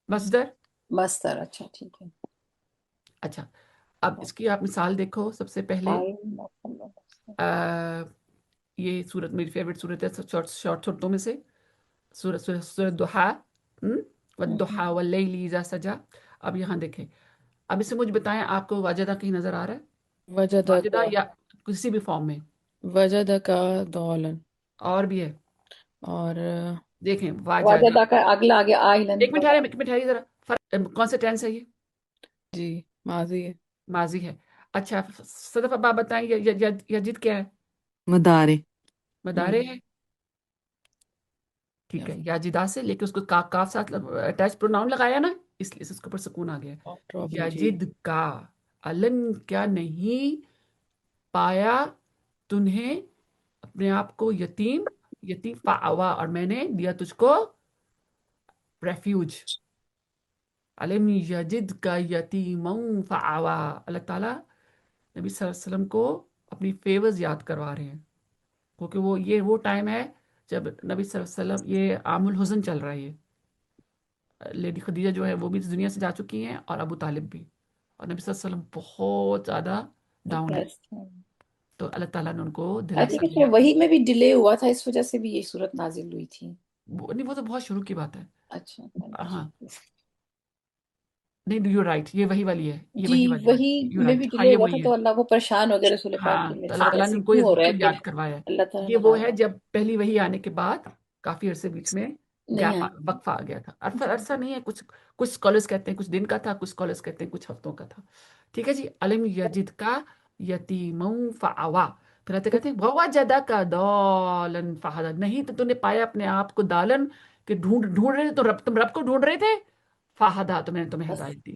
مصدر. مصدر. اچھا، ٹھیک ہے. اچھا، اب اس کی آپ مثال دیکھو. سب سے پہلے فاعل، مفعول، مصدر. یہ سورت میری فیوریٹ سورت ہے شارٹ صورتوں میں سے، سورت دحا. والضحا واللیل اذا سجا. اب یہاں دیکھیں، اب اسے مجھے بتائیں آپ کو واجدہ کہیں نظر آ رہا ہے؟ وجدہ واجدہ کا یا کسی بھی فارم میں. وجدہ کا دولن. اور بھی ہے، اور دیکھیں واجدہ. واجدہ کا اگلا آگے آئلن. ایک منٹ ٹھہریے ذرا. کون سے ٹینس ہے یہ؟ جی ماضی ہے. ماضی ہے. اچھا، صدف اب آپ بتائیں یجد کیا ہے؟ مدارے. مدارے ہے، ٹھیک ہے، یاجدہ سے، لیکن اس کو کاف ساتھ اٹیچ پروناؤن لگایا نا، اس لیے اس کے اوپر سکون آ گیا. پرابلم. جی یجد کا، الن کیا نہیں پایا تنہیں اپنے آپ کو یتیم، یتیم فاوا، اور میں نے دیا تجھ کو ریفیوج. علم یجد کا یتیما فآوا، اللہ تعالیٰ نبی صلی اللہ علیہ وسلم کو اپنی فیورز یاد کروا رہے ہیں، کیونکہ وہ ٹائم ہے جب نبی صلی اللہ علیہ وسلم، یہ عام الحزن چل رہا ہے، یہ لیڈی خدیجہ جو ہے وہ بھی اس دنیا سے جا چکی ہیں، اور ابو طالب بھی، اور نبی صلی اللہ علیہ وسلم بہت زیادہ ڈاؤن ہے. ڈپریسڈ ہیں. تو اللہ تعالیٰ نے ان کو آئی دلاسا تھنک اس میں دیا. وہی میں بھی ڈیلے ہوا تھا، اس وجہ سے بھی یہ صورت نازل ہوئی تھی. نہیں، وہ تو بہت شروع کی بات ہے. اچھا ہاں، نہیں، یو رائٹ، یہ وہی والی ہے، یہ جی، وہی والی ہے، وہی یو میں رائٹ، بھی ہاں ڈیلے یہ ہوا تھا وہی ہے. تو اللہ وہ پریشان ہو گئے رسول پاک ہاں، کہ تو میرے اللہ ساتھ تعالیٰ نے ایسے ان کو کیوں اس ہو رہا کو ہے کہ یاد کروایا ہے. اللہ تعالیٰ یہ وہ ناراض ہے ہے. جب پہلی وہی آنے کے بعد کافی عرصے بیچ میں نہیں گیپ، آئی. وقفہ آ گیا تھا. جی عرصہ نہیں ہے، کچھ اسکالرس کہتے ہیں کچھ دن کا تھا، کچھ اسکالرس کہتے ہیں کچھ ہفتوں کا تھا. ٹھیک ہے جی. علم یجد کا یتیما فآوا، پھر آتے کہتے ہیں ووجدک ضالا فہدی، نہیں تو نے پایا اپنے آپ کو دالن، کہ ڈھونڈ رہے تھے، تو تم رب کو ڈھونڈ رہے تھے، فہدا، تو میں نے تمہیں بس. ہدایت دی.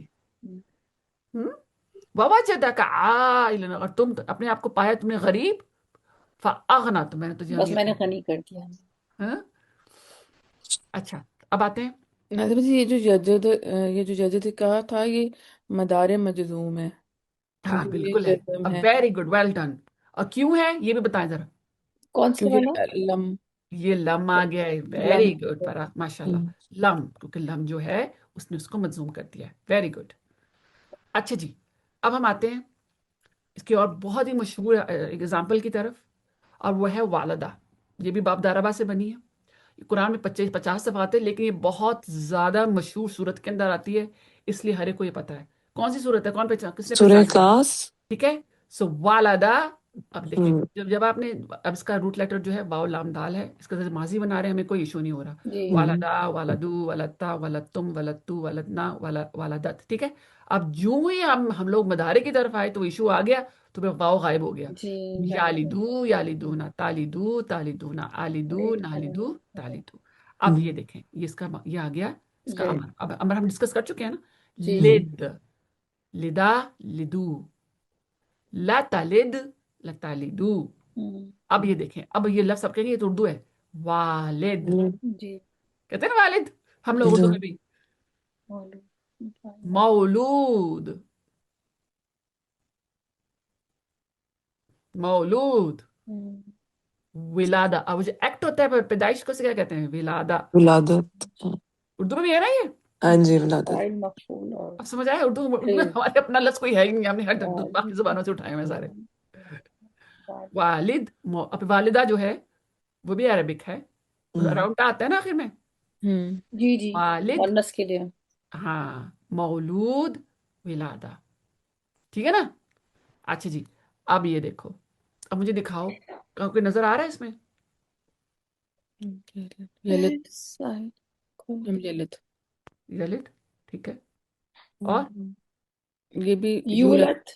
ووجدک عائلا، اور تم اپنے آپ کو پایا تم نے غریب، فاغنا، تو میں نے تجھے بس امیر میں نے کر دیا. غنی کر دیا. ہاں؟ اچھا، اب آتے ہیں. ناظر جی، یہ جو ججد کا تھا، یہ مدار مجزوم ہے، ہاں کیونکہ یہ بالکل ہے، جزم ہے، ویری گڈ، ویل ڈن. اور کیوں ہے یہ بھی بتائیں ذرا. کون سے والا؟ کیونکہ لم یہ لم آ گیا ہے، لم. ویری گڈ، پر ماشاء اللہ. لم، کیونکہ لم جو ہے اس نے اس کو مجزوم کر دیا ہے، ویری گڈ. اچھا جی، اب ہم آتے ہیں اس کی اور بہت ہی مشہور اگزامپل کی طرف، اور وہ ہے والدہ. یہ بھی باپ داربا سے بنی ہے. قرآن میں 50 دفعہ آتے ہیں، لیکن یہ بہت زیادہ مشہور صورت کے اندر آتی ہے، اس لیے ہر ایک کو یہ پتا ہے. کون سی صورت ہے، کس نے سورہ پہچان لیا؟ کاف. ٹھیک ہے. سو والدہ. اب دیکھیں، جب آپ نے، اب اس کا روٹ لیٹر جو ہے واو لام دال ہے، اس کا ماضی بنا رہے ہیں، ہمیں کوئی ایشو نہیں ہو رہا. جی والدہ، والدو، ولدتا، ولدتم، ولدتو، ولدنا، والدت. ٹھیک ہے. اب جو ہی ہم لوگ مدارے کی طرف آئے تو ایشو آ گیا، تو پھر واو غائب ہو گیا. جی. یالدو، یالدونا، تالدو، تالدونا، آلدو، نالدو، تالدو. اب یہ دیکھیں، یہ آ گیا اس کا یہ امر. اب امر ہم ڈسکس کر چکے ہیں نا. جی لد، لدا، لدو، لا تلد، لا تلدو. اب یہ دیکھیں، اب یہ لفظ اب کہیں گے، یہ تو اردو ہے، والد. جی. کہتے ہیں نا والد ہم لوگ اردو میں بھی. مولود، مولود. ولادہ، اب جو ایکٹ ہوتا ہے پیدائش کو سے کیا کہتے ہیں؟ ولادہ. ولادت. اردو میں بھی ہے نا یہ. ہاں جی، ولادت. فاعل مفعول اور اب سمجھ آئے، اردو میں ہمارے اپنا لفظ کوئی ہے ہی نہیں، ہم نے باقی زبانوں سے اٹھائے ہوئے سارے. والد، اب والدہ جو ہے وہ بھی عربک ہے، راؤنڈ آتا ہے نا آخر میں. جی جی والد، مونس کے لیے. ہاں، مولود، ولادہ. ٹھیک ہے نا. اچھا جی، اب یہ دیکھو، اب مجھے دکھاؤ، کوئی نظر آ رہا ہے اس میں؟ یلد، سائل یلد، یلد، ٹھیک ہے. اور یہ بھی یولد. یولد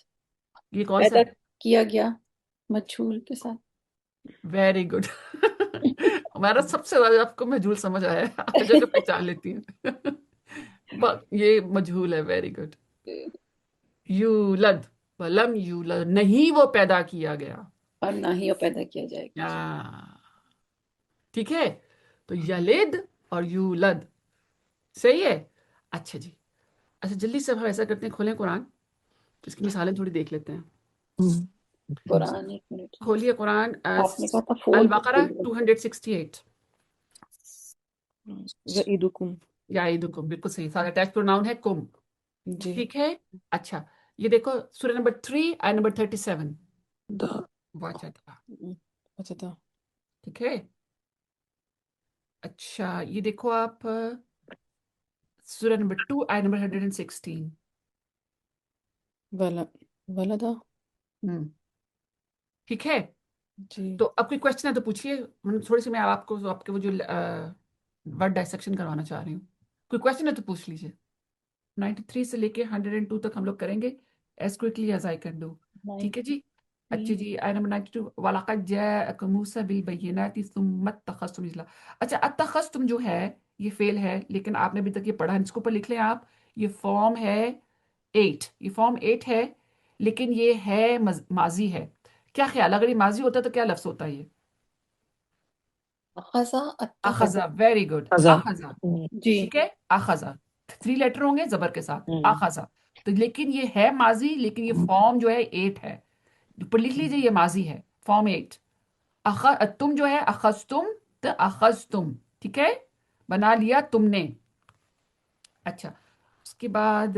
یہ کون سا پیدا ہے؟ کیا گیا مجھول کے ساتھ. Very good. ہمارا سب سے زیادہ آپ کو مجھول سمجھ آیا ہے، آج کو پہچان لیتی ہیں. یہ مجھول ہے، ویری گڈ. یولد، ولم یولد، نہیں وہ پیدا کیا گیا. اور نہ ہی وہ پیدا کیا جائے گا. ٹھیک ہے. تو یلد اور یولد صحیح ہے. اچھا جی، اچھا جلدی سے ہم ایسا کرتے ہیں، کھولیں قرآن، اس کی مثالیں تھوڑی دیکھ لیتے ہیں. قرآن ایک منٹ، کھولیے قرآن، آپ نے کہا تھا فون پہ البقرہ 268. یعیدکم. یا عیدکم، بالکل صحیح، سارا اٹیچ پروناؤن ہے کم. جی. ٹھیک ہے. اچھا، یہ دیکھو سورہ نمبر 3 آیت نمبر 37. واچ اچھا تھا. ٹھیک ہے. اچھا، یہ دیکھو آپ سورہ نمبر 2 آیت نمبر 116. ولدا. ٹھیک ہے. جی. تو اب کوئی کوشچن ہے تو پوچھیے، تھوڑی سی میں آپ کو آپ کے وہ جو ورڈ ڈائسیکشن کروانا چاہ رہی ہوں. کوئی کوشچن ہے تو پوچھ لیجیے. 93 سے لے کے 102 تک ہم لوگ کریں گے as quickly as I can do. ٹھیک ہے جی. अच्छा जी, आई नंबर 92, वलक़द जाअकुम मूसा बिलबय्यिनाति सुम्मा अत्तख़ज़्तुम इजला। अच्छा, अत्तख़ज़्तुम जो है ये फेल है, लेकिन आपने अभी तक ये पढ़ा, इसको ऊपर लिख लें आप। ये फॉर्म है 8, ये फॉर्म 8 है, लेकिन ये है माजी है। क्या ख्याल, अगर ये माजी होता तो क्या लफ्ज होता है ये? अखज़ा अत्तखज़। अखजा, वेरी गुड, Kaza. अखजा। जी ठीक है, अखजा, 3 लेटर होंगे जबर के साथ, हम्म अखजा। तो लेकिन ये है माजी, लेकिन ये फॉर्म जो है 8 है। ऊपर लिख लीजिए, ये माजी है, फॉर्म 8। तुम जो है अखज तुम, तो अखज तुम, ठीक है, बना लिया तुमने। अच्छा, उसके बाद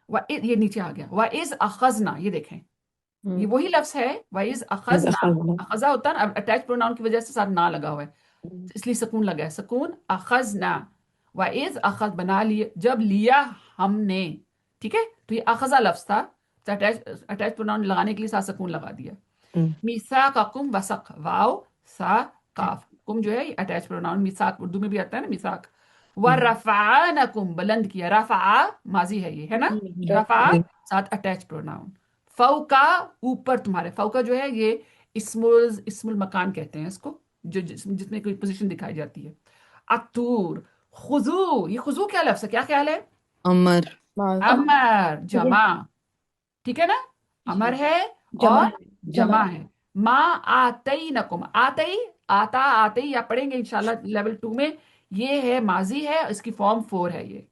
ये नीचे आ गया, व इज अखजना, ये देखें, ये वही लफ्ज है, व इज إذا अखजना। أخذنا अखजा होता है ना, अब अटैच प्रोनाउन की वजह से साथ ना लगा हुआ है, इसलिए सुकून लगा है, सुकून, अखजना। व इज अखज, बना लिए, जब लिया हमने, ठीक है, तो ये अखजा लफ्ज था, तो अटैच प्रोनाउन लगाने के लिए साथ सुकून लगा दिया। मीसाकुम, वसक, वाव सा काफ, कुम जो है अटैच प्रोनाउन, मिसाक उर्दू में भी आता है ना, मिसाक। व रफानकुम, बुलंद किया, रफा माजी है ये, है ना, रफा साथ अटैच प्रोनाउन। फौका, ऊपर तुम्हारे, फौका जो है ये इस्मुल मकान कहते हैं इसको, जो जिसमें कोई पोजीशन दिखाई जाती है। अतूर, खुजू, ये खुजू क्या लफ्ज है, क्या ख्याल है? أمر माजी। अमर, जमा, ठीक है ना, अमर है जमा और है, जमा जमा है। माँ आतई नकुम, आतई, आता, आतई आप पढ़ेंगे इंशाल्लाह लेवल 2 में। ये है माजी है, इसकी फॉर्म 4 है ये,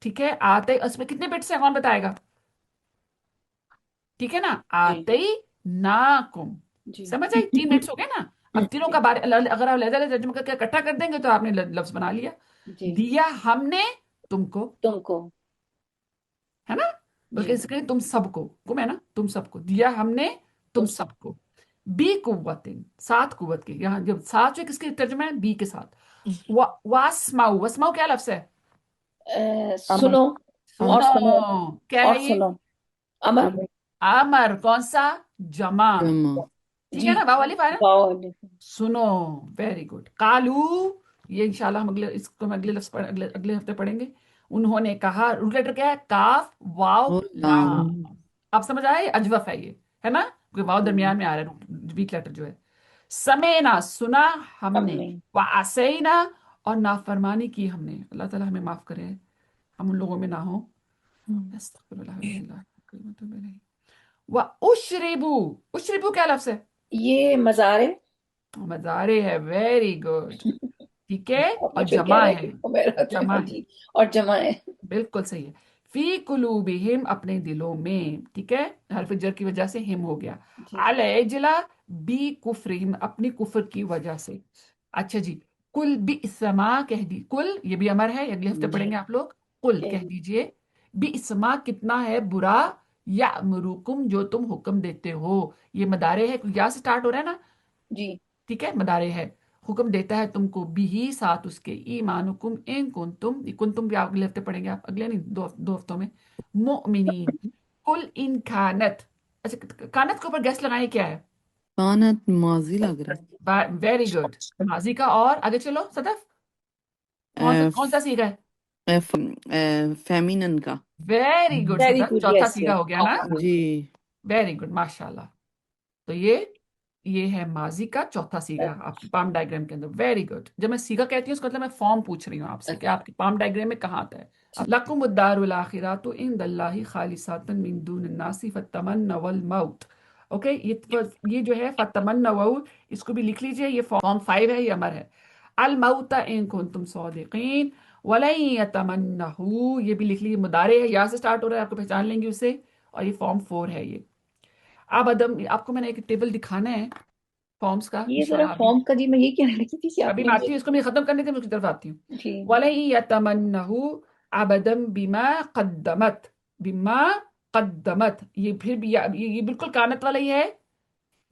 ठीक है। आतई, उसमें कितने बिट्स हैं, कौन बताएगा? ठीक है ना, जी आतई नाकुम, जी समझ आई, 3 बिट्स हो गए ना। अब तीनों का बारे अगर आप लहजा तर्जुमा करके इकट्ठा कर देंगे तो आपने लफ्ज बना लिया। जी दिया हमने तुमको, तुमको है ना, बल्कि जी इसके तुम सबको, गुम है ना, तुम सबको दिया हमने, तुम तुम सबको। बी कुव्वतिन, 7 कुव्वत के, यहाँ जब 7 जो किसके तर्जुमा है, बी के साथ। वास्माउ, वस्माउ क्या लफ्ज है? अमर। सुनो और सुनो, सुनो क्या और है ये? सुनो अमर अमर। आमर, कौन सा? जमा, جمع ठीक जी है ना, वाव वाली फायना। वाओ वाले। सुनो, वेरी गुड। कालू, ये इंशाल्लाह हम इसको हम अगले लफ्ज अगले अगले हफ्ते पढ़ेंगे। उन्होंने कहा, रूट लेटर क्या है? काफ वाव واللام लाम। आप समझ आए, अजवफ है ये, है ना, क्योंकि वाव दरमियान में आ रहा है, वीक लेटर जो है। समेना, सुना हमने। हमने व असैना, और नाफरमानी की हमने। अल्लाह ताला हमें माफ करे, हम उन लोगों में ना हो। अस्तगफिरुल्लाह व अतूबु इलैह। व उशरिबू, उशरिबू क्या लफ्ज है? ये मज़ारे मजारे है, वेरी गुड, ठीक है, और और मैं फिर कह जमा रहा है, कि मेरा जमा है, जी और जमा है बिल्कुल सही है। फी कुलूबिहिम, अपने दिलों में, ठीक है, हरफ जर की वजह से हिम हो गया। जी अलैजला, बी कुफ्रिहिम, अपनी कुफ्र की वजह से। अच्छा जी, कुल बी इस्मा, कह दी, कुल ये भी अमर है, अगले हफ्ते जी पढ़ेंगे आप लोग। कुल कह कह दी दीजिए, बी इस्मा, कितना है बुरा, या अमरुकुम, जो तुम हुक्म देते हो। ये मदारे है, या से स्टार्ट हो रहा है ना, जी ठीक है, मदारे है, हुक्म देता है तुमको, बिही, साथ उसके, ईमानुकुम इन कुंतुम, ये कुंतुम भी अगले हफ्ते पढ़ेंगे आप, अगले नहीं, दो हफ्तों में। मुमिनीन, कुल इन कानत। अच्छा, कानत के ऊपर गैस लगाए, क्या है? كانت ماضي लग रहा वेरी गुड, माजी का। और आगे चलो सदफ, है कौन सा सीखा है? फेमिनन का very good very Sadaf, good चौथा यस सीखा यस हो गया ना, जी वेरी गुड, माशाल्लाह। तो ये है माजी का चौथा सीगा आपकी पाम डायग्राम के अंदर, वेरी गुड। जब मैं सीगा कहती हूँ उसका मतलब मैं फॉर्म पूछ रही हूँ आपसे कि आपकी पाम डायग्राम में कहाँ आता है। लकुमुद्दारुल आखिरतु इंदल्लाहि खालिसातन मिन दूनिन नासी फतमन्नवल मौत। ओके, ये जो है फतमन्नवु, इसको भी लिख लीजिए, ये फॉर्म 5 है, ये अमर है। अल मौता इन कुंतुम सादिकीन वलन यतमन्नहु, ये भी लिख लीजिए, मुदारे है, या से स्टार्ट हो रहा है, आपको पहचान लेंगे उसे, और ये फॉर्म 4 है ये। अब अदम, आपको मैंने एक टेबल दिखाना है फॉर्म्स का, ये जरा इंशाल्लाह अभी, फॉर्म का जी मैं ये कहने लगी थी कि अभी आपने मैं आती ये हूँ, इसको मैं खत्म करने के लिए उसकी तरफ आती हूँ। जी वलन यतमन्नहु अबदम बिमा कद्दमत, ये फिर भी ये बिल्कुल कानत वाला ही है,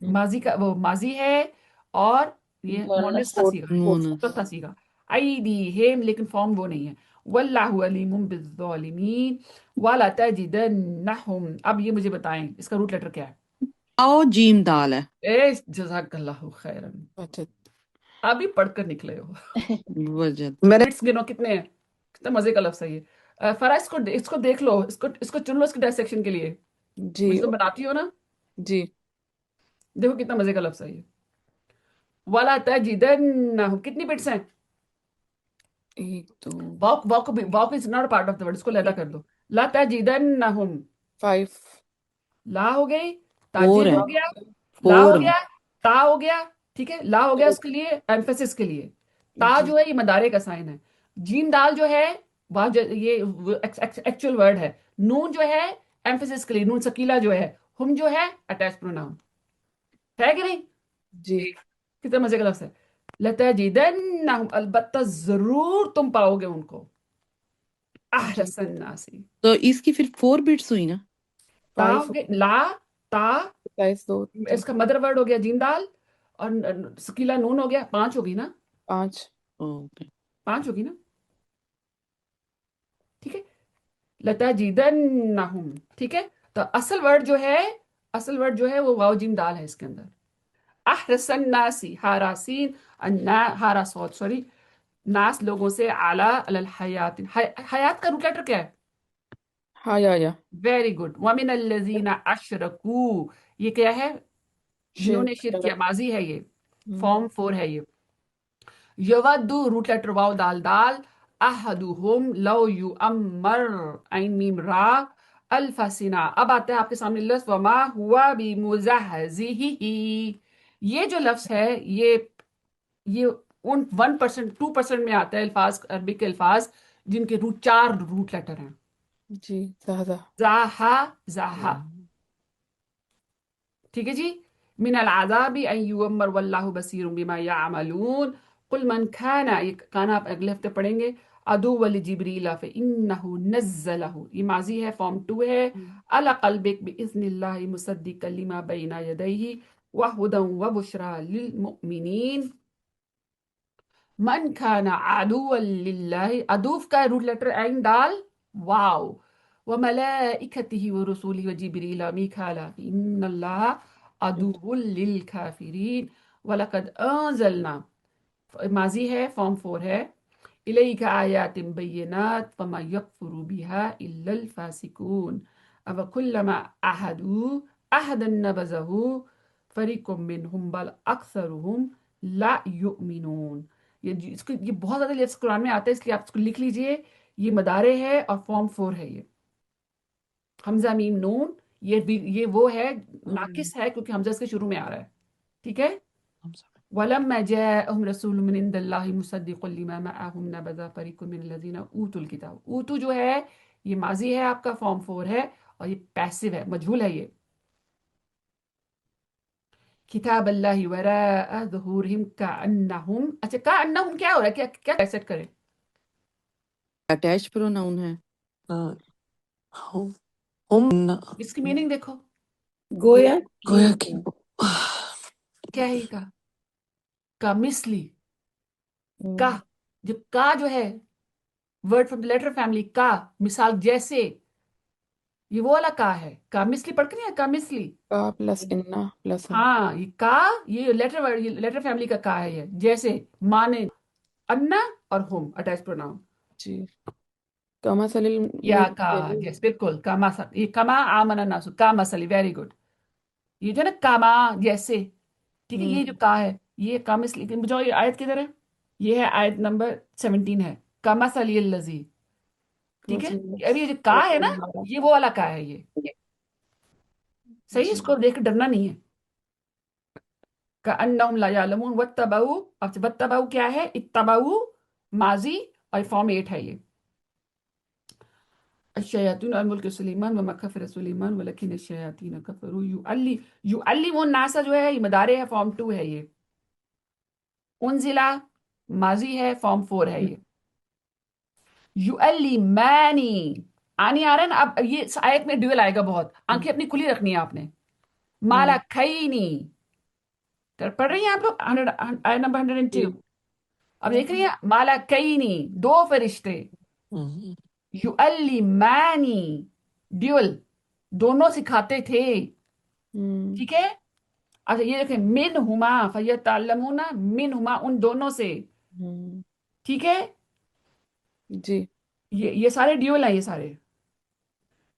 माजी का, वो माजी है, और ये मोनस मोनस का फोर्थ सीगा है, मोनस चौथा सीगा। अयदीहिम, लेकिन फॉर्म वो नहीं है। वल्लाहु अलीमुम बिज़्ज़ालिमीन वला तजिदन्नहुम, अब ये मुझे बताएं, इसका रूट लेटर क्या है? आओ जीम दाल है जज़ाकल्लाहु खैरन, अच्छा। अभी पढ़कर निकले हो। वजद मेरे बिट्स गिनो कितने हैं, कितना मजे का लफ्ज है ये। फरा, इसको देख लो, इसको चुन लो इसके डायसेक्शन के लिए, जी मुझे तो बनाती हो ना। جی देखो कितना मजे का लफ्ज है ये। वाला तजिदन्नहुम, कितनी बिट्स हैं? एक दो वाक is not part of the word, इसको लैदा कर दो। ला तजिदन्नहुम, 5 ला हो गई, फोर ताजिद है, हो गया, ला हो फोर। गया, ता हो गया। ठीक है, ला हो गया उसके लिए एम्फेसिस के लिए। ता जी जो है ये मदारे का साइन है। जीम दाल जो है वह ये एक्चुअल वर्ड है। नून जो है एम्फेसिस के लिए, नून सकीला जो है। हम जो है अटैच प्रोनाउन है कि नहीं? जी कितना मजे का लफ्ज है। लतजिदन्नहुम, अलबत्ता जरूर तुम पाओगे उनको। जी अहरसन नासी। तो इसकी फिर 4 बिट्स हुई ना। ता हो 5 गया, ला, ता, 27 2 3 इसका मदर वर्ड हो गया जीम दाल, और सकीला नून हो गया। पांच होगी ना? 5 ओके। पांच होगी ना? ठीक है, लतजिदन्नहुम। ठीक है, तो असल वर्ड जो है वो वाव जीम दाल है इसके अंदर। अहरसन नासी, हारासीन, हारा सॉद सॉरी, नास लोगों से, आला अलल हयात, हयात का रूट लेटर क्या है? हाँ या वेरी गुड। वमिन अल्लज़ीना अशरकू, ये क्या है? इन्होंने शिरक शिरक किया, माजी है ये, हम्म फॉर्म 4 है ये। यवद्दु, रूट लेटर वाव दाल दाल, अहदुहुम लौ युअम्मर, ऐन मीम रा, अल्फसिना। अब आता है आपके सामने लफ्ज वमा हुआ बिमुज़हज़िही। ये जो लफ्ज है ये उन 1% 2% में आता है अल्फाज, अरबिक के अल्फाज जिनके रूट 4 रूट लेटर हैं। जी ज़्यादा जाहा, जाहा। ठीक है जी। मिनल आज़ाबी अन युअम्मर वल्लाहु बसीरुम बिमा यामलून। कुल मन खाना, ये खाना आप अगले हफ्ते पढ़ेंगे। अदु वली जिब्रीला फे इन्नहु नज़्ज़लहु, ये माजी है, फॉर्म 2 है। अला कल्बिक बिइज़्निल्लाहि मुसद्दिक़न लिमा बैना यदैहि व हुदन व बुशरा लिल मुमिनीन। मन खाना अदुव्वन लिल्लाहि, अदूफ का रूट लेटर ऐन दाल वाव, व मलाइकतिही व रुसूलिही व जिब्रील व मीकाला इन्नल्लाह अदुव्वुल लिल काफिरीन। वलक़द अंज़लना, माजी है, फॉर्म 4 है। इलैका आयातिन बय्यिनात फमा यकफुरु बिहा इल्लल फासिकून। अब कुल्लमा अहदू अहदन नबज़हु फरीकुम मिनहुम बल अक्सरुहुम ला युमिनून। ये बहुत ज्यादा लफ्ज़ कुरान में आते हैं, इसलिए आप इसको लिख लीजिए। ये मदारे है और फॉर्म 4 है ये। हमजा मीम नून, ये वो है, नाकिस है क्योंकि हमजा इसके शुरू में आ रहा है। ठीक है। वलम्मा जाअहुम रसूलुम मिन इंदिल्लाहि मुसद्दिक़ुन लिमा मअहुम नबज़ फरीक़ुम मिनल लज़ीना ऊतुल किताब। ऊतु जो है ये माजी है आपका, फॉर्म 4 है, और ये पैसिव है, मजहूल है ये। किताब अल्लाहि वराअ ज़ुहूरिहिम कअन्नहुम, अच्छा कअन्नहुम क्या हो रहा है, क्या क्या सेट करें? अटैच प्रोनाउन है। हम हम इसकी मीनिंग देखो, गोया गोया की क्या है ये का मिसली, का, जो है word from the letter family, का, मिसाल जैसे, ये वो वाला का है। का मिसली पढ़ के नहीं है, का मिसली। का प्लस इन्ना प्लस हम हाँ, ये का, ये लेटर वर्ड, ये लेटर फैमिली का है ये। जैसे, माने, अन्ना और होम अटैच प्रोनाउन। जी कमा सलिल या का, मुरसलिन यस बिल्कुल, कामा ये कमा आमना नासु, का मसली, वेरी गुड। ये जो है ना कामा जैसे, ठीक है, ये जो का है ये का मिसली। मुझे ये आयत किधर है? ये है आयत नंबर 17 है, कामा सली लजी। ठीक है, अभी ये जो का है ना, ये वो वाला का है ये। सही है, जी इसको देख के डरना नहीं है। का अन्नहुम ला यालमून वत्तबऊ, अब वत्तबऊ क्या है? इत्तबऊ, माजी, और फॉर्म 8 है ये। अश्शयातीन अल मुल्क सुलेमान व मा कफ़र सुलेमान वलकिन अश्शयातीन कफ़रू युअल्लिमून नासा जो है ये मदारे है, फॉर्म 2 है ये। उनजिला, माजी है, फॉर्म 4 है ये। युअल्लिमानी, आनी आ रहा है ना। अब ये इस आयत में ड्यूअल आएगा बहुत, आंखें अपनी खुली रखनी है आपने। माला खईनी, पढ़ रही हैं आप लोग? 100, आयत नंबर 102। अब देख रही हैं, माला कईनी, दो फरिश्ते, युअल्लिमानी, ड्यूअल, दोनों सिखाते थे। ठीक है। अच्छा ये देखें, मिन हुमा फयतअल्लमूना, मिन हुमा, उन दोनों से। ठीक है, जी ये सारे ड्यूअल हैं ये सारे।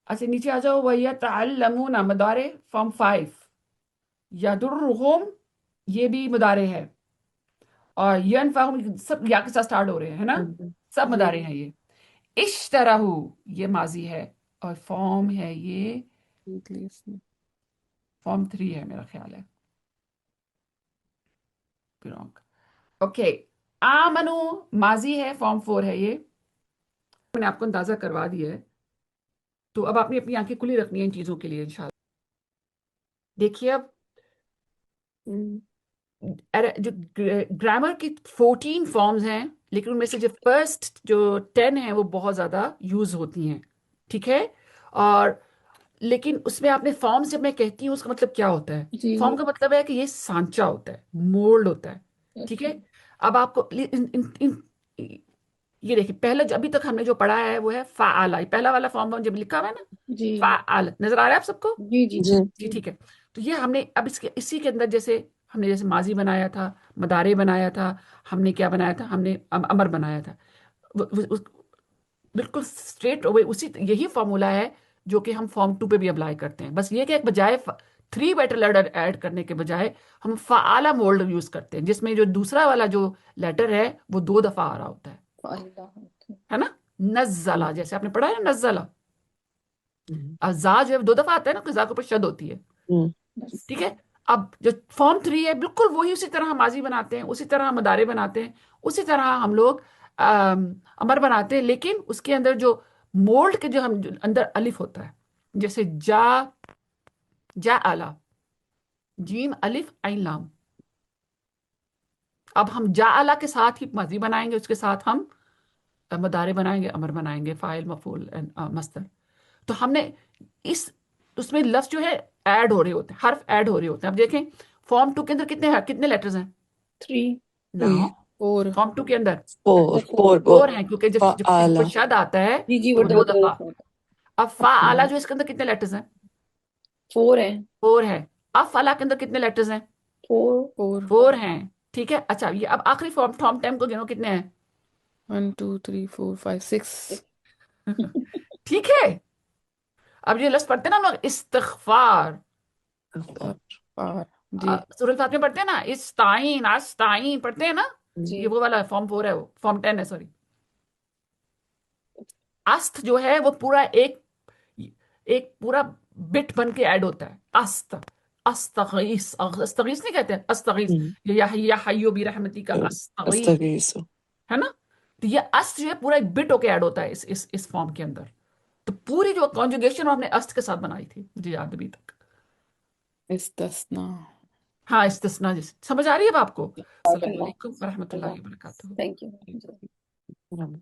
अच्छा नीचे आ जाओ, वयतअल्लमूना, मदारे, फॉर्म 5। यदुर्रुहुम ये भी मुदारे है, और यनफअहुम सब या के साथ स्टार्ट हो रहे हैं, है ना, सब जी मुदारे हैं ये। इश्तरहु ये माजी है, और फॉर्म है ये, इसमें फॉर्म 3 है मेरा ख्याल है, ओके। आमनु माजी है, फॉर्म 4 है ये, मैंने आपको अंदाजा करवा दिया है। तो अब आपने अपनी आंखें खुली रखनी है इन चीजों के लिए इंशाल्लाह। देखिए अब जो ग्रामर की 14 फॉर्म्स हैं, लेकिन उनमें से जो फर्स्ट जो 10 हैं वो बहुत ज्यादा यूज होती हैं, ठीक है। और लेकिन उसमें आपने फॉर्म से मैं कहती हूँ उसका मतलब क्या होता है। जी फॉर्म का मतलब है कि ये सांचा होता है, मोल्ड होता है, ठीक है। अब आपको ये देखिए, पहले अभी तक हमने जो पढ़ा है वो है फ़ाअला, ये पहला वाला फॉर्म जब लिखा हुआ है ना, जी फ़ाअल, नजर आ रहा है आप सबको? जी जी जी जी ठीक है। तो ये हमने अब इसी के अंदर जैसे हमने जैसे माजी बनाया था, मदारे बनाया था, हमने क्या बनाया था, हमने अमर बनाया था। बिल्कुल स्ट्रेट अवे उसी यही फॉर्मूला है जो कि हम फॉर्म 2 पे भी अप्लाई करते हैं। बस ये कि एक बजाय 3 लेटर लेटर ऐड करने के बजाय हम फ़ाअला मोल्ड यूज करते हैं, जिसमें जो दूसरा वाला जो लेटर है वो 2 दफा आ रहा होता है ना। नज़ला जैसे आपने पढ़ा है ना, नज़ला, अज़ा जो है 2 दफा आता है ना, तो ज़ा के ऊपर शद होती है, ठीक है। अब जो फॉर्म 3 है बिल्कुल वही, उसी तरह हम माजी बनाते हैं, उसी तरह हम मदारे बनाते हैं, उसी तरह हम लोग अमर बनाते हैं, लेकिन उसके अंदर जो मोल्ड के जो अंदर अलिफ होता है, जैसे जा, जा आला, जीम अलिफ ऐन लाम। अब हम जा आला के साथ ही माजी बनाएंगे, उसके साथ हम मदारे बनाएंगे, अमर बनाएंगे, फाइल मफूल एंड मस्तर। तो हमने इस उसमें लफ्ज जो है ऐड हो रहे होते हैं, हर्फ ऐड हो रहे होते हैं। अब देखें फॉर्म 2 के अंदर कितने लेटर्स हैं 3 ना, और फॉर्म 2 के अंदर फोर फोर 4 हैं, क्योंकि जब जब जब फ़ाअला कोई शद आता है जी तो वो वो दो 2 दफा। होता है। अब फा आला जो इसके अंदर कितने लेटर्स हैं, 4 है 4 है। अब फाला के अंदर कितने लेटर्स हैं, 4 और 4 हैं, ठीक है। अच्छा ये अब आखिरी फॉर्म फॉर्म 10 को गिनो कितने हैं 1 2 3 4 5 6 ठीक है। अब ये लफ्ज पढ़ते हैं ना हम लोग, इस्तिग़फ़ार, पार जी सूरह फातिहा में पढ़ते हैं ना, इस्ताईन आस्ताईन पढ़ते हैं ना, जी ये वो वाला फॉर्म 4 है, वो फॉर्म 10 है, सॉरी। अस्त जो है वो पूरा एक एक पूरा बिट बन के ऐड होता है, अस्त, अस्तगीस, अस्तगीस नहीं कहते हैं, अस्तगीस, या हय्यु भी रहमती का अस्तगीस, अस्तगीसु है ना। तो ये अस्त जो है पूरा एक बिट होके ऐड होता है इस फॉर्म के अंदर। तो पूरी जो कॉन्जुगेशन हमने अस्त के साथ बनाई थी, मुझे याद अभी तक। इस्तस्ना हाँ इस्तिस्ना, जैसे समझ आ रही है अब आपको। अस्सलाम थैंक वालेकुम व रहमतुल्लाहि व बरकातुहू। यू